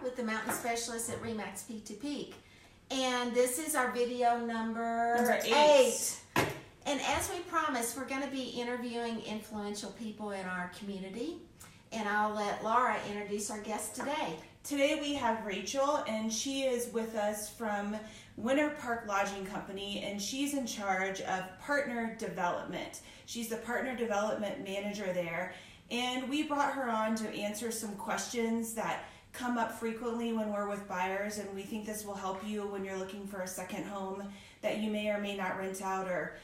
with the mountain specialists at RE/MAX Peak to Peak. And this is our video number 8. And as we promised, we're going to be interviewing influential people in our community. And I'll let Laura introduce our guest today. Today we have Rachel, and she is with us from Winter Park Lodging Company, and she's in charge of partner development. She's the partner development manager there, and we brought her on to answer some questions that come up frequently when we're with buyers, and we think this will help you when you're looking for a second home that you may or may not rent out or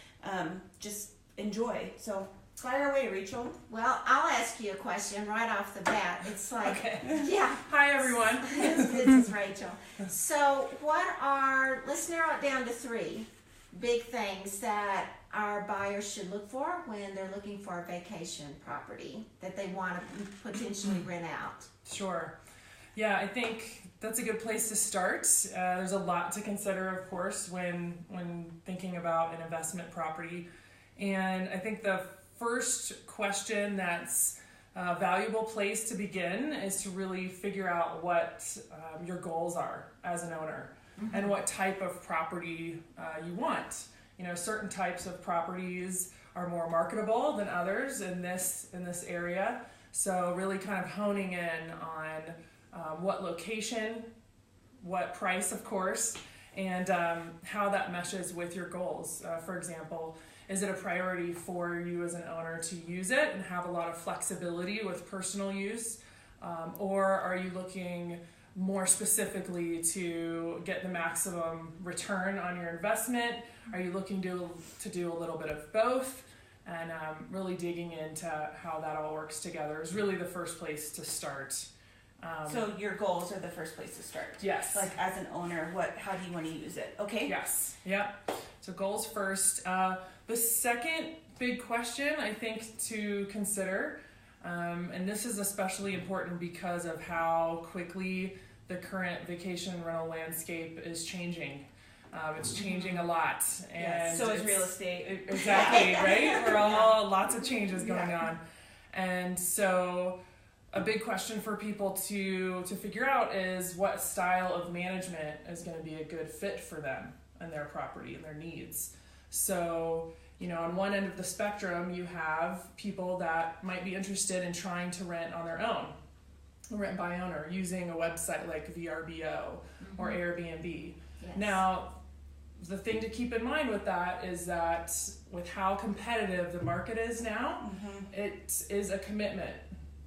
just enjoy. So fire away, Rachel. Well, I'll ask you a question right off the bat. It's like, Okay. yeah. Hi, everyone. This is Rachel. So let's narrow it down to 3 big things that our buyers should look for when they're looking for a vacation property that they want to potentially rent out. Sure. Yeah, I think that's a good place to start. There's a lot to consider, of course, when thinking about an investment property. And I think the first question that's a valuable place to begin is to really figure out what your goals are as an owner and what type of property you want. You know, certain types of properties are more marketable than others in this area. So really kind of honing in on what location, what price, of course, and how that meshes with your goals. For example, is it a priority for you as an owner to use it and have a lot of flexibility with personal use? Or are you looking more specifically to get the maximum return on your investment? Are you looking to do a little bit of both? And really digging into how that all works together is really the first place to start. So your goals are the first place to start. Yes. Like as an owner, how do you want to use it? Okay. Yes. Yep. So goals first. The second big question I think to consider, and this is especially important because of how quickly the current vacation rental landscape is changing. It's changing a lot. And yes, so is real estate. Exactly, right? We're all, lots of changes going on. And so a big question for people to figure out is what style of management is going to be a good fit for them and their property and their needs. So, you know, on one end of the spectrum, you have people that might be interested in trying to rent on their own, rent by owner, using a website like VRBO or Airbnb. Yes. Now, the thing to keep in mind with that is that with how competitive the market is now, it is a commitment.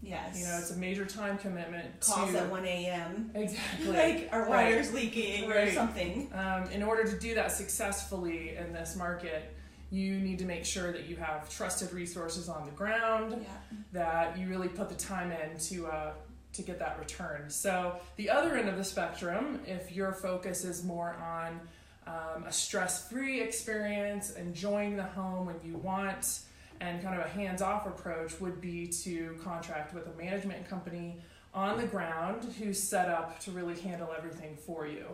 Yes. You know, it's a major time commitment. Calls at 1 a.m. Exactly. Like our water's leaking or something. In order to do that successfully in this market, you need to make sure that you have trusted resources on the ground, that you really put the time in to get that return. So the other end of the spectrum, if your focus is more on a stress-free experience, enjoying the home when you want, and kind of a hands-off approach, would be to contract with a management company on the ground who's set up to really handle everything for you.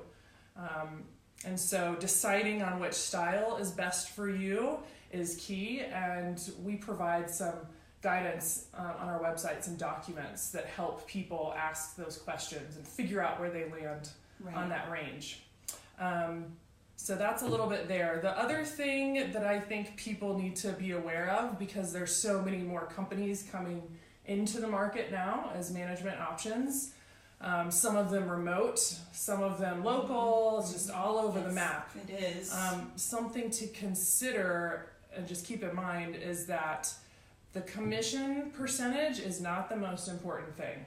And so deciding on which style is best for you is key, and we provide some guidance on our websites and documents that help people ask those questions and figure out where they land on that range. So that's a little bit there. The other thing that I think people need to be aware of, because there's so many more companies coming into the market now as management options, some of them remote, some of them local, it's just all over the map. It is. Something to consider and just keep in mind is that the commission percentage is not the most important thing.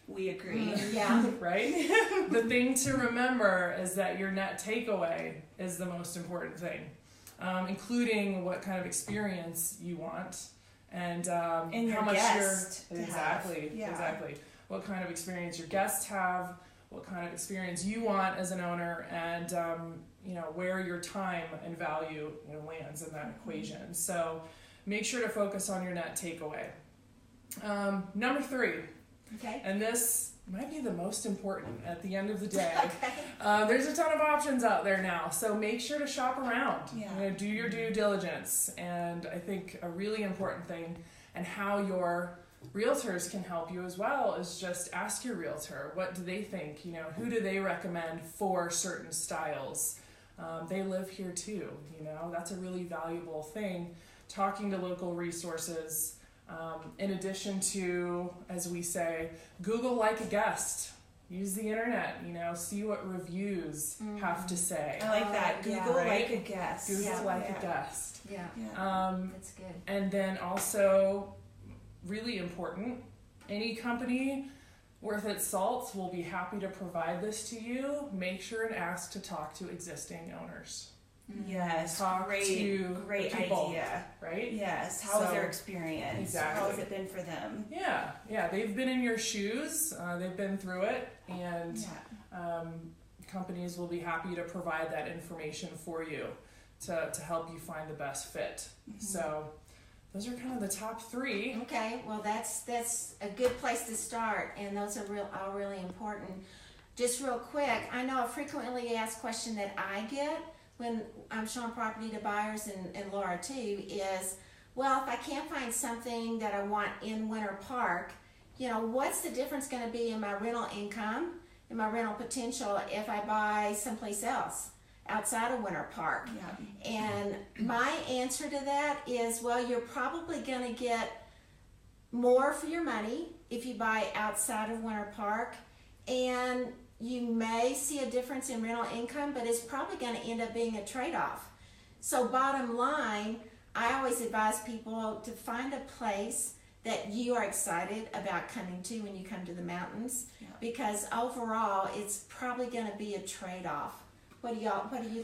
We agree. Yeah. Right? The thing to remember is that your net takeaway is the most important thing, including what kind of experience you want and how much guest exactly what kind of experience your guests have, what kind of experience you want as an owner, and you know, where your time and value, you know, lands in that equation. So make sure to focus on your net takeaway. Number 3. Okay. And this might be the most important at the end of the day. Okay. There's a ton of options out there now, so make sure to shop around. Yeah. You know, do your due diligence. And I think a really important thing, and how your realtors can help you as well, is just ask your realtor, what do they think? Who do they recommend for certain styles? They live here too, that's a really valuable thing. Talking to local resources, in addition to, as we say, Google like a guest. Use the internet, see what reviews have to say. I like that. Google like a guest. Google like a guest. Yeah. That's good. And then also, really important, any company worth its salt will be happy to provide this to you. Make sure and ask to talk to existing owners. Yes, Talk to great people, idea. right? Yes, how was their experience? Exactly. How has it been for them? Yeah, they've been in your shoes, they've been through it, and companies will be happy to provide that information for you to help you find the best fit. So those are kind of the top 3. Okay, well that's a good place to start, and those are all really important. Just real quick, I know a frequently asked question that I get when I'm showing property to buyers, and Laura too, is, well, if I can't find something that I want in Winter Park, what's the difference going to be in my rental income and my rental potential if I buy someplace else outside of Winter Park? Yeah. And my answer to that is, well, you're probably going to get more for your money if you buy outside of Winter Park, and you may see a difference in rental income, but it's probably going to end up being a trade-off. So bottom line, I always advise people to find a place that you are excited about coming to when you come to the mountains, because overall it's probably going to be a trade-off. What do you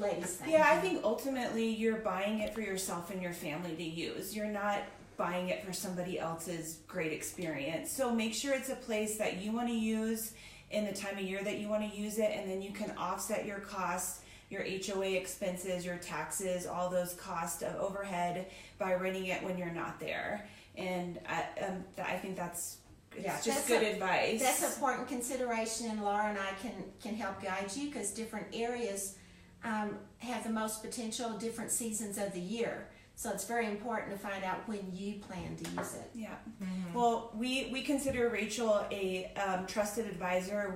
ladies think? Yeah, I think ultimately you're buying it for yourself and your family to use. You're not buying it for somebody else's great experience. So make sure it's a place that you want to use in the time of year that you want to use it, and then you can offset your costs, your HOA expenses, your taxes, all those costs of overhead by renting it when you're not there. And I think that's just good advice. That's an important consideration, and Laura and I can help guide you, because different areas have the most potential different seasons of the year. So it's very important to find out when you plan to use it. Yeah. Well, we consider Rachel a trusted advisor.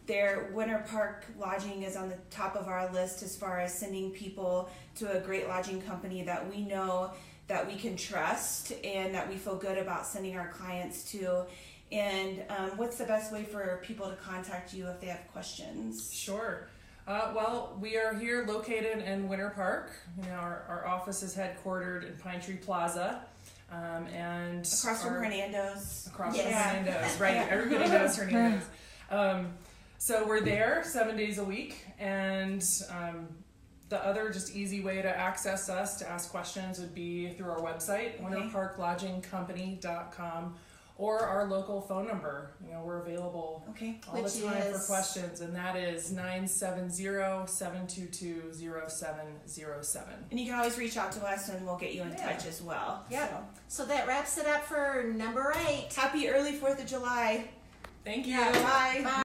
Their Winter Park Lodging is on the top of our list as far as sending people to a great lodging company that we know that we can trust and that we feel good about sending our clients to. And what's the best way for people to contact you if they have questions? Sure. Well, we are here located in Winter Park. Our office is headquartered in Pine Tree Plaza. And across from Hernando's. Across from Hernando's, right. Everybody knows Hernando's. So we're there 7 days a week. And the other just easy way to access us, to ask questions, would be through our website, winterparklodgingcompany.com. Or our local phone number. We're available all the time for questions, and that is 970-722-0707. And you can always reach out to us, and we'll get you in touch as well. Yeah. So that wraps it up for number 8. Happy early 4th of July. Thank you. Bye.